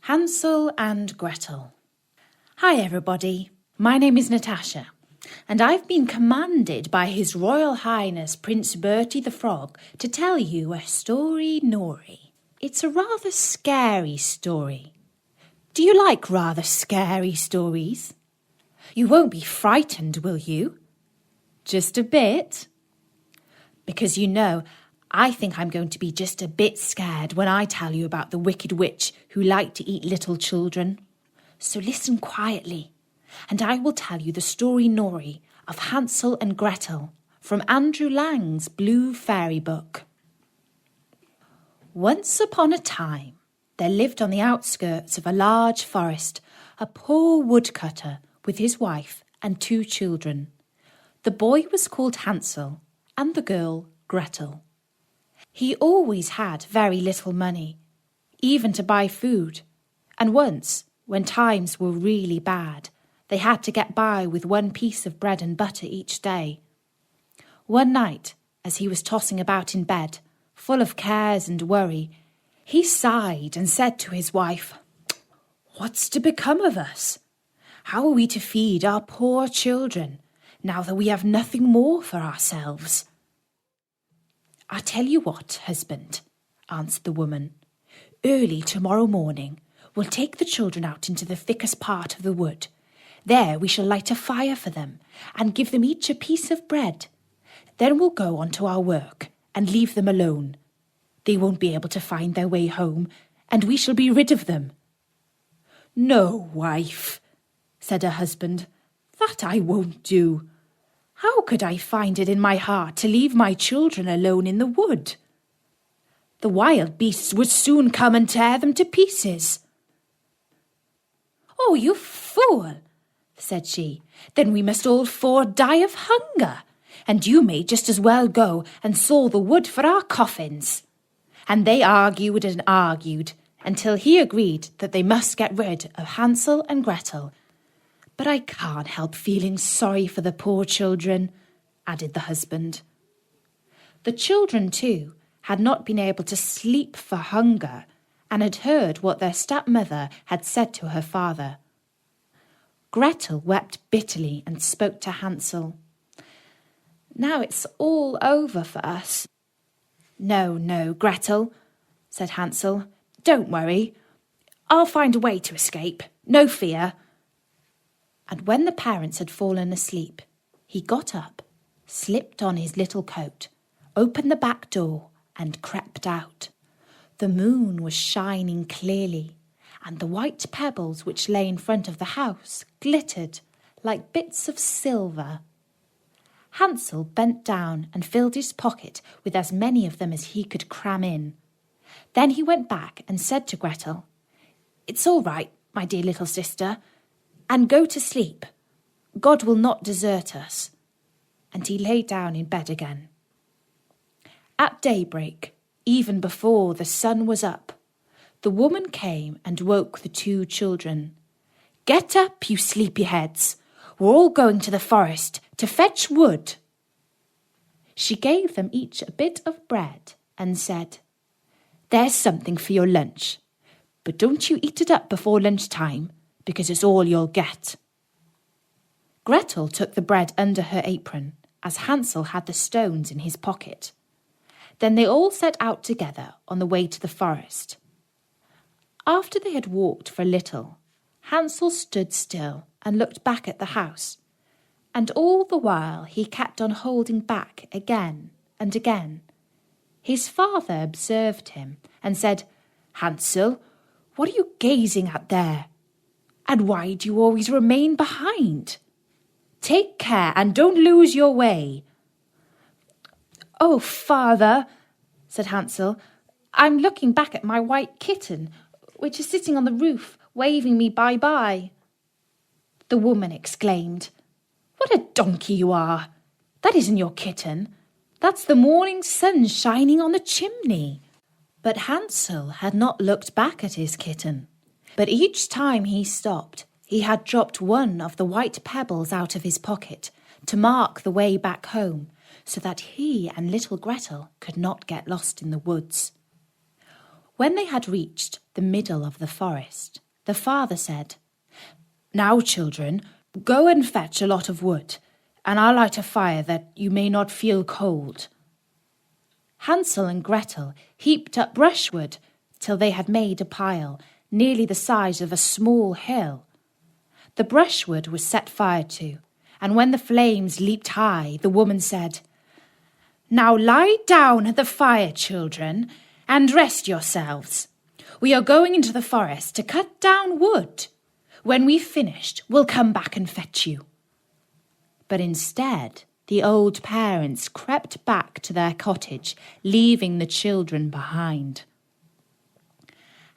Hansel and Gretel. Hi everybody, my name is Natasha, and I've been commanded by His Royal Highness Prince Bertie the Frog to tell you a story-nory. It's a rather scary story. Do you like rather scary stories? You won't be frightened, will you? Just a bit? Because you know, I think I'm going to be just a bit scared when I tell you about the wicked witch who liked to eat little children. So listen quietly, and I will tell you the story-nory of Hansel and Gretel from Andrew Lang's Blue Fairy Book. Once upon a time, there lived on the outskirts of a large forest a poor woodcutter with his wife and 2 children. The boy was called Hansel and the girl Gretel. He always had very little money, even to buy food, and once, when times were really bad, they had to get by with 1 piece of bread and butter each day. One night, as he was tossing about in bed, full of cares and worry, he sighed and said to his wife, "What's to become of us? How are we to feed our poor children, now that we have nothing more for ourselves?" "I tell you what, husband," answered the woman. "Early tomorrow morning we'll take the children out into the thickest part of the wood. There we shall light a fire for them and give them each a piece of bread. Then we'll go on to our work and leave them alone. They won't be able to find their way home, and we shall be rid of them." "No, wife," said her husband, "that I won't do. How could I find it in my heart to leave my children alone in the wood? The wild beasts would soon come and tear them to pieces." "Oh, you fool," said she. "Then we must all 4 die of hunger, and you may just as well go and saw the wood for our coffins." And they argued and argued until he agreed that they must get rid of Hansel and Gretel. "But I can't help feeling sorry for the poor children," added the husband. The children, too, had not been able to sleep for hunger and had heard what their stepmother had said to her father. Gretel wept bitterly and spoke to Hansel. "Now it's all over for us." No, Gretel," said Hansel. "Don't worry. I'll find a way to escape. No fear." And when the parents had fallen asleep, he got up, slipped on his little coat, opened the back door, and crept out. The moon was shining clearly, and the white pebbles which lay in front of the house glittered like bits of silver. Hansel bent down and filled his pocket with as many of them as he could cram in. Then he went back and said to Gretel, "It's all right, my dear little sister, and go to sleep. God will not desert us." And he lay down in bed again. At daybreak, even before the sun was up, the woman came and woke the 2 children. "Get up, you sleepyheads. We're all going to the forest to fetch wood." She gave them each a bit of bread and said, "There's something for your lunch, but don't you eat it up before lunchtime, because it's all you'll get." Gretel took the bread under her apron, as Hansel had the stones in his pocket. Then they all set out together on the way to the forest. After they had walked for a little, Hansel stood still and looked back at the house, and all the while he kept on holding back again and again. His father observed him and said, "Hansel, what are you gazing at there? And why do you always remain behind? Take care and don't lose your way." "Oh, father," said Hansel, "I'm looking back at my white kitten, which is sitting on the roof, waving me bye-bye." The woman exclaimed, "What a donkey you are! That isn't your kitten. That's the morning sun shining on the chimney." But Hansel had not looked back at his kitten. But each time he stopped, he had dropped 1 of the white pebbles out of his pocket to mark the way back home, so that he and little Gretel could not get lost in the woods. When they had reached the middle of the forest, the father said, "Now, children, go and fetch a lot of wood, and I'll light a fire that you may not feel cold." Hansel and Gretel heaped up brushwood till they had made a pile nearly the size of a small hill. The brushwood was set fire to, and when the flames leaped high, the woman said, "Now lie down at the fire, children, and rest yourselves. We are going into the forest to cut down wood. When we've finished, we'll come back and fetch you." But instead, the old parents crept back to their cottage, leaving the children behind.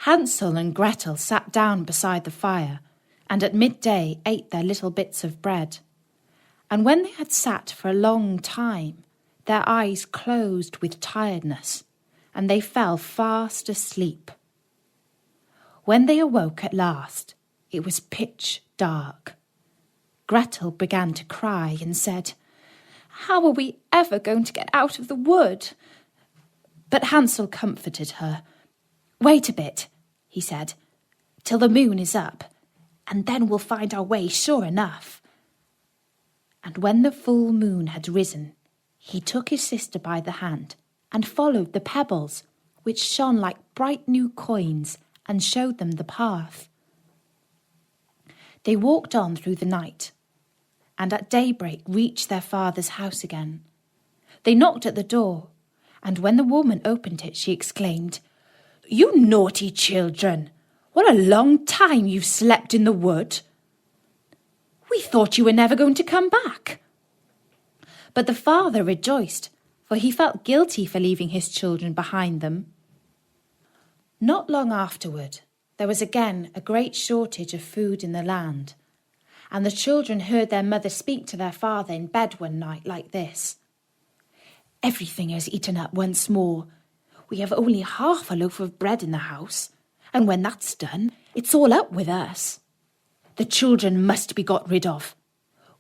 Hansel and Gretel sat down beside the fire, and at midday ate their little bits of bread. And when they had sat for a long time, their eyes closed with tiredness, and they fell fast asleep. When they awoke at last, it was pitch dark. Gretel began to cry and said, "How are we ever going to get out of the wood?" But Hansel comforted her. "Wait a bit," he said, "till the moon is up, and then we'll find our way sure enough." And when the full moon had risen, he took his sister by the hand and followed the pebbles, which shone like bright new coins, and showed them the path. They walked on through the night, and at daybreak reached their father's house again. They knocked at the door, and when the woman opened it, she exclaimed, "You naughty children! What a long time you've slept in the wood! We thought you were never going to come back." But the father rejoiced, for he felt guilty for leaving his children behind them. Not long afterward, there was again a great shortage of food in the land, and the children heard their mother speak to their father in bed one night like this: "Everything is eaten up once more. We have only half a loaf of bread in the house, and when that's done, it's all up with us. The children must be got rid of.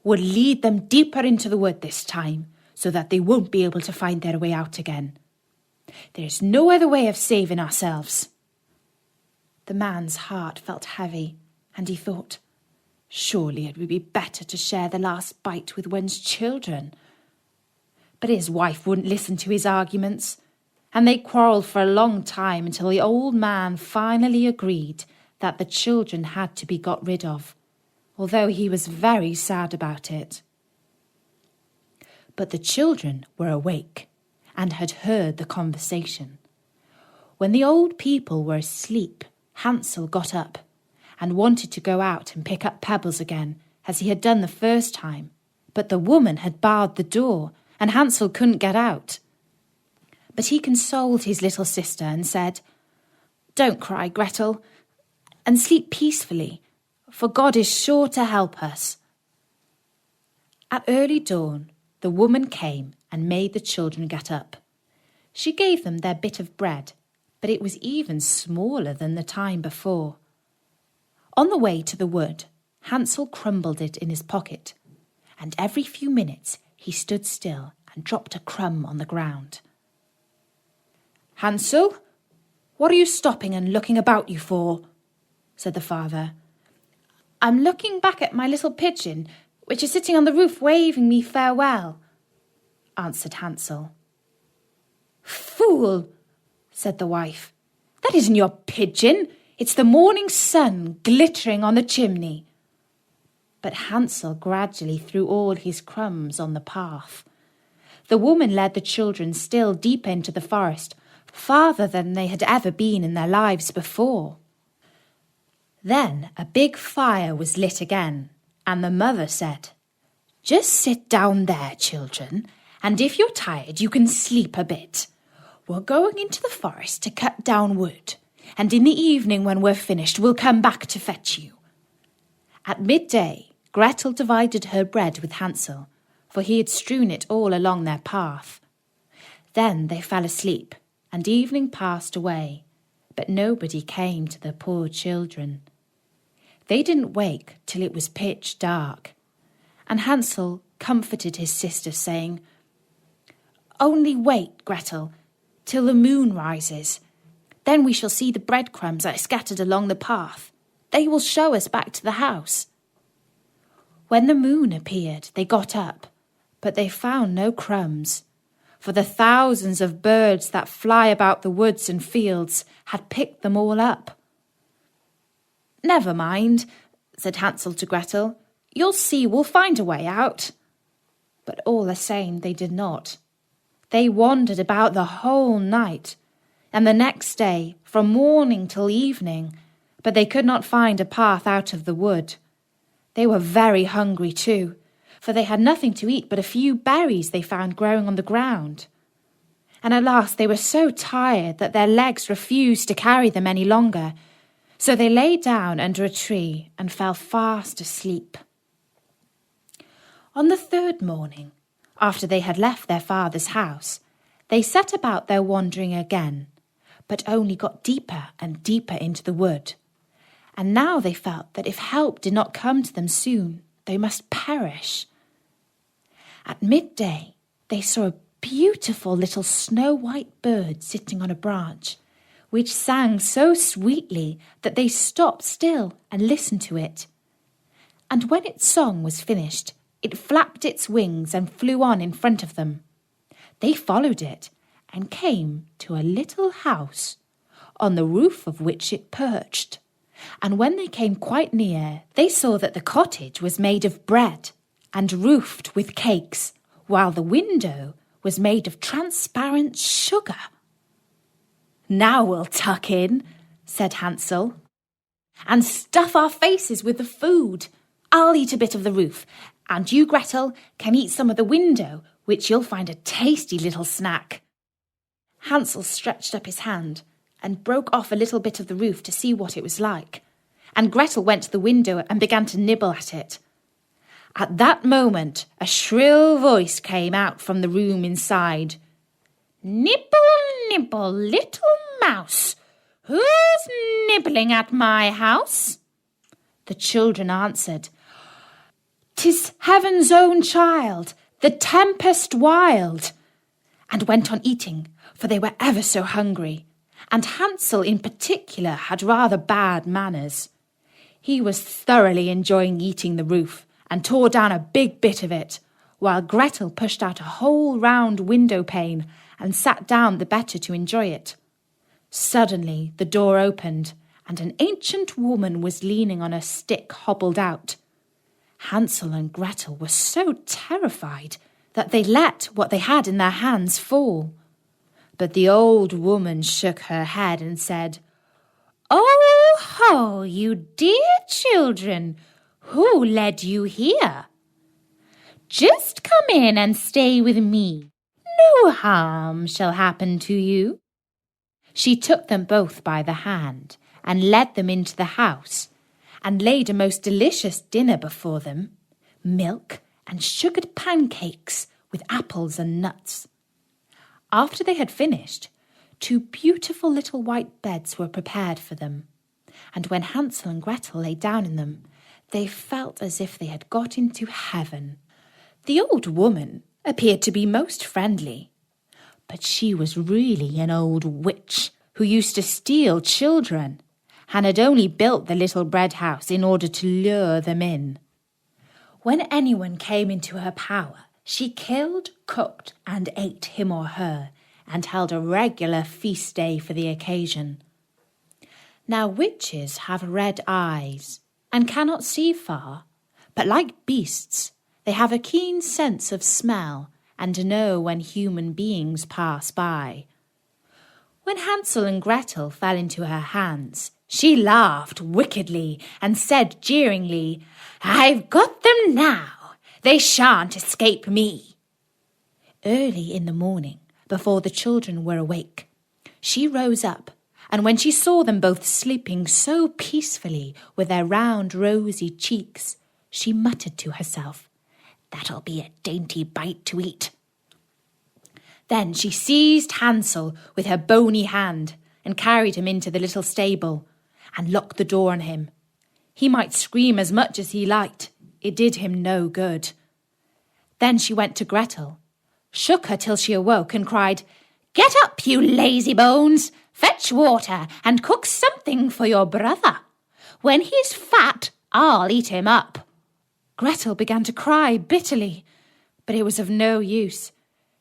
We'll lead them deeper into the wood this time, so that they won't be able to find their way out again. There's no other way of saving ourselves." The man's heart felt heavy, and he thought, surely it would be better to share the last bite with one's children. But his wife wouldn't listen to his arguments, and they quarrelled for a long time until the old man finally agreed that the children had to be got rid of, although he was very sad about it. But the children were awake and had heard the conversation. When the old people were asleep, Hansel got up and wanted to go out and pick up pebbles again, as he had done the first time, but the woman had barred the door, and Hansel couldn't get out. But he consoled his little sister and said, "Don't cry, Gretel, and sleep peacefully, for God is sure to help us." At early dawn, the woman came and made the children get up. She gave them their bit of bread, but it was even smaller than the time before. On the way to the wood, Hansel crumbled it in his pocket, and every few minutes he stood still and dropped a crumb on the ground. "Hansel, what are you stopping and looking about you for?" said the father. "I'm looking back at my little pigeon, which is sitting on the roof waving me farewell," answered Hansel. "Fool!" said the wife. "That isn't your pigeon. It's the morning sun glittering on the chimney." But Hansel gradually threw all his crumbs on the path. The woman led the children still deeper into the forest, farther than they had ever been in their lives before. Then a big fire was lit again, and the mother said, "Just sit down there, children, and if you're tired you can sleep a bit. We're going into the forest to cut down wood, and in the evening when we're finished we'll come back to fetch you." At midday, Gretel divided her bread with Hansel, for he had strewn it all along their path. Then they fell asleep, and evening passed away, but nobody came to the poor children. They didn't wake till it was pitch dark, and Hansel comforted his sister, saying, "Only wait, Gretel, till the moon rises. Then we shall see the breadcrumbs that are scattered along the path. They will show us back to the house." When the moon appeared, they got up, but they found no crumbs, for the thousands of birds that fly about the woods and fields had picked them all up. "Never mind," said Hansel to Gretel. "You'll see we'll find a way out." But all the same they did not. They wandered about the whole night, and the next day from morning till evening, but they could not find a path out of the wood. They were very hungry too, for they had nothing to eat but a few berries they found growing on the ground. And at last they were so tired that their legs refused to carry them any longer, so they lay down under a tree and fell fast asleep. On the third morning, after they had left their father's house, they set about their wandering again, but only got deeper and deeper into the wood. And now they felt that if help did not come to them soon, they must perish. At midday, they saw a beautiful little snow-white bird sitting on a branch, which sang so sweetly that they stopped still and listened to it. And when its song was finished, it flapped its wings and flew on in front of them. They followed it and came to a little house, on the roof of which it perched. And when they came quite near, they saw that the cottage was made of bread and roofed with cakes, while the window was made of transparent sugar. "Now we'll tuck in," said Hansel, "and stuff our faces with the food. I'll eat a bit of the roof, and you, Gretel, can eat some of the window, which you'll find a tasty little snack." Hansel stretched up his hand and broke off a little bit of the roof to see what it was like, and Gretel went to the window and began to nibble at it. At that moment, a shrill voice came out from the room inside. "Nibble, nibble, little mouse, who's nibbling at my house?" The children answered, "'Tis heaven's own child, the tempest wild," and went on eating, for they were ever so hungry, and Hansel in particular had rather bad manners. He was thoroughly enjoying eating the roof, and tore down a big bit of it, while Gretel pushed out a whole round window pane and sat down the better to enjoy it. Suddenly the door opened, and an ancient woman was leaning on a stick hobbled out. Hansel and Gretel were so terrified that they let what they had in their hands fall. But the old woman shook her head and said, "Oh ho, you dear children, who led you here? Just come in and stay with me. No harm shall happen to you." She took them both by the hand and led them into the house, and laid a most delicious dinner before them, milk and sugared pancakes with apples and nuts. After they had finished, 2 beautiful little white beds were prepared for them, and when Hansel and Gretel lay down in them, they felt as if they had got into heaven. The old woman appeared to be most friendly, but she was really an old witch who used to steal children, and had only built the little bread house in order to lure them in. When anyone came into her power, she killed, cooked, and ate him or her, and held a regular feast day for the occasion. Now witches have red eyes, and cannot see far, but like beasts, they have a keen sense of smell, and know when human beings pass by. When Hansel and Gretel fell into her hands, she laughed wickedly and said jeeringly, "I've got them now. They shan't escape me." Early in the morning, before the children were awake, she rose up, and when she saw them both sleeping so peacefully with their round rosy cheeks, she muttered to herself, "That'll be a dainty bite to eat." Then she seized Hansel with her bony hand and carried him into the little stable and locked the door on him. He might scream as much as he liked. It did him no good. Then she went to Gretel, shook her till she awoke, and cried, "Get up, you lazy bones! Fetch water and cook something for your brother. When he's fat, I'll eat him up." Gretel began to cry bitterly, but it was of no use.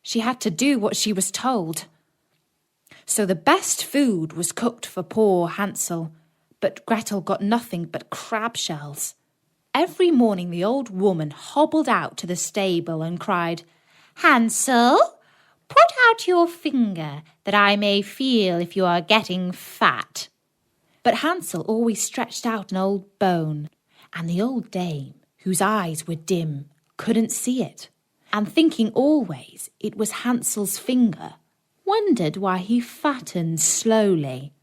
She had to do what she was told. So the best food was cooked for poor Hansel, but Gretel got nothing but crab shells. Every morning the old woman hobbled out to the stable and cried, "Hansel, put out your finger that I may feel if you are getting fat." But Hansel always stretched out an old bone, and the old dame, whose eyes were dim, couldn't see it, and thinking always it was Hansel's finger, wondered why he fattened slowly.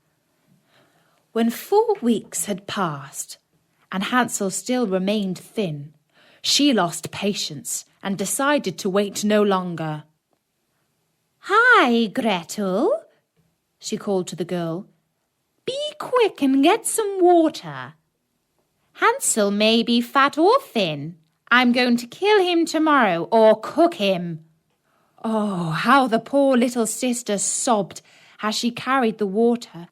When 4 weeks had passed, and Hansel still remained thin, she lost patience and decided to wait no longer. "Hi, Gretel," she called to the girl. "Be quick and get some water. Hansel may be fat or thin. I'm going to kill him tomorrow or cook him." Oh, how the poor little sister sobbed as she carried the water,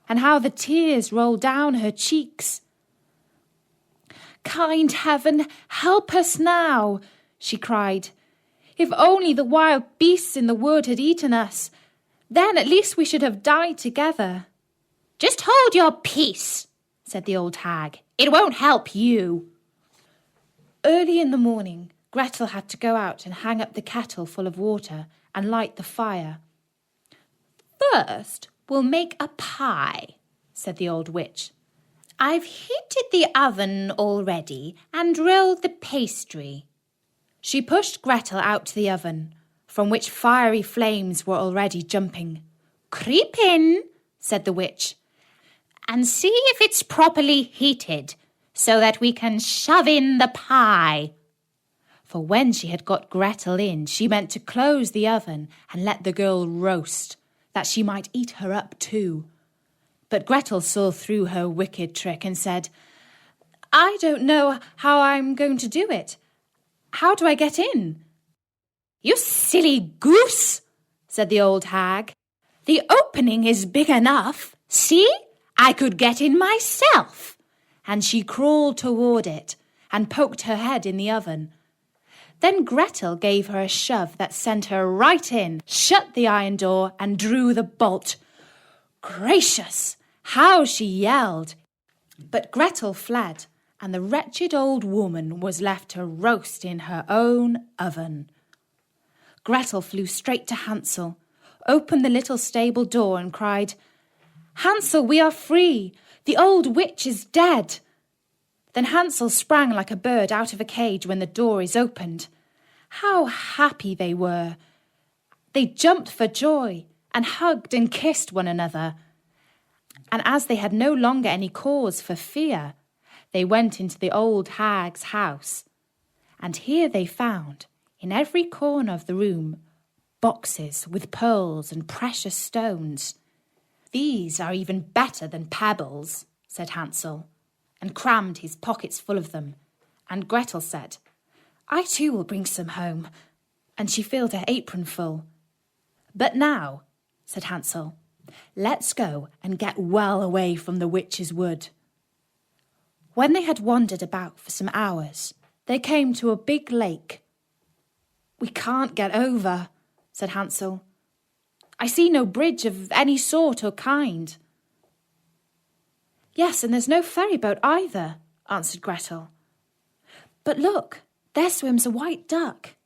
and how the tears rolled down her cheeks. "Kind heaven, help us now," she cried. "If only the wild beasts in the wood had eaten us, then at least we should have died together." "Just hold your peace," said the old hag. "It won't help you." Early in the morning, Gretel had to go out and hang up the kettle full of water and light the fire. "First, we'll make a pie," said the old witch. "I've heated the oven already and rolled the pastry." She pushed Gretel out to the oven, from which fiery flames were already jumping. "Creep in," said the witch, "and see if it's properly heated, so that we can shove in the pie." For when she had got Gretel in, she meant to close the oven and let the girl roast, that she might eat her up too. But Gretel saw through her wicked trick and said, "I don't know how I'm going to do it. How do I get in?" "You silly goose," said the old hag. "The opening is big enough. See, I could get in myself." And she crawled toward it and poked her head in the oven. Then Gretel gave her a shove that sent her right in, shut the iron door and drew the bolt. Gracious! How she yelled! But Gretel fled, and the wretched old woman was left to roast in her own oven. Gretel flew straight to Hansel, opened the little stable door and cried, "Hansel, we are free! The old witch is dead!" Then Hansel sprang like a bird out of a cage when the door is opened. How happy they were! They jumped for joy and hugged and kissed one another. And as they had no longer any cause for fear, they went into the old hag's house. And here they found, in every corner of the room, boxes with pearls and precious stones. "These are even better than pebbles," said Hansel, and crammed his pockets full of them. And Gretel said, "I too will bring some home," and she filled her apron full. "But now," said Hansel, "let's go and get well away from the witch's wood." When they had wandered about for some hours, they came to a big lake. "We can't get over," said Hansel. "I see no bridge of any sort or kind." "Yes, and there's no ferry boat either," answered Gretel. "But look, there swims a white duck.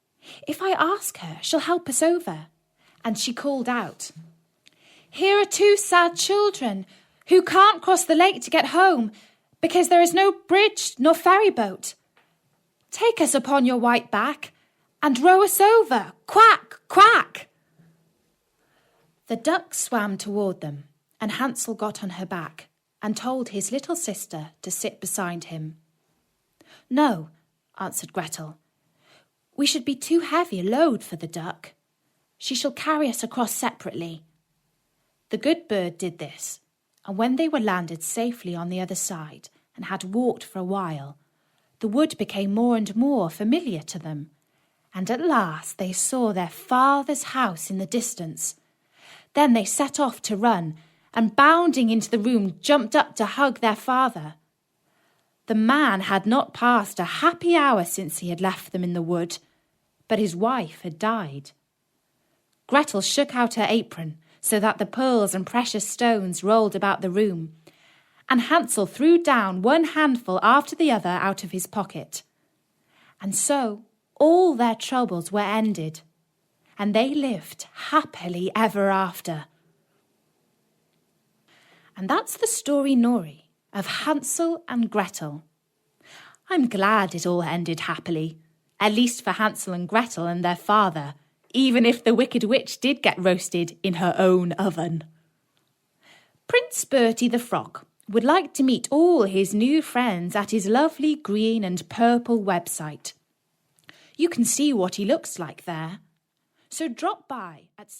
If I ask her, she'll help us over." And she called out, "Here are 2 sad children who can't cross the lake to get home because there is no bridge nor ferry boat. Take us upon your white back and row us over. Quack, quack!" The duck swam toward them, and Hansel got on her back and told his little sister to sit beside him. "No," answered Gretel. "We should be too heavy a load for the duck. She shall carry us across separately." The good bird did this, and when they were landed safely on the other side and had walked for a while, the wood became more and more familiar to them, and at last they saw their father's house in the distance. Then they set off to run, and bounding into the room jumped up to hug their father. The man had not passed a happy hour since he had left them in the wood, but his wife had died. Gretel shook out her apron so that the pearls and precious stones rolled about the room, and Hansel threw down one handful after the other out of his pocket. And so all their troubles were ended, and they lived happily ever after. And that's the story, Nori, of Hansel and Gretel. I'm glad it all ended happily, at least for Hansel and Gretel and their father, even if the wicked witch did get roasted in her own oven. Prince Bertie the Frog would like to meet all his new friends at his lovely green and purple website. You can see what he looks like there. So drop by at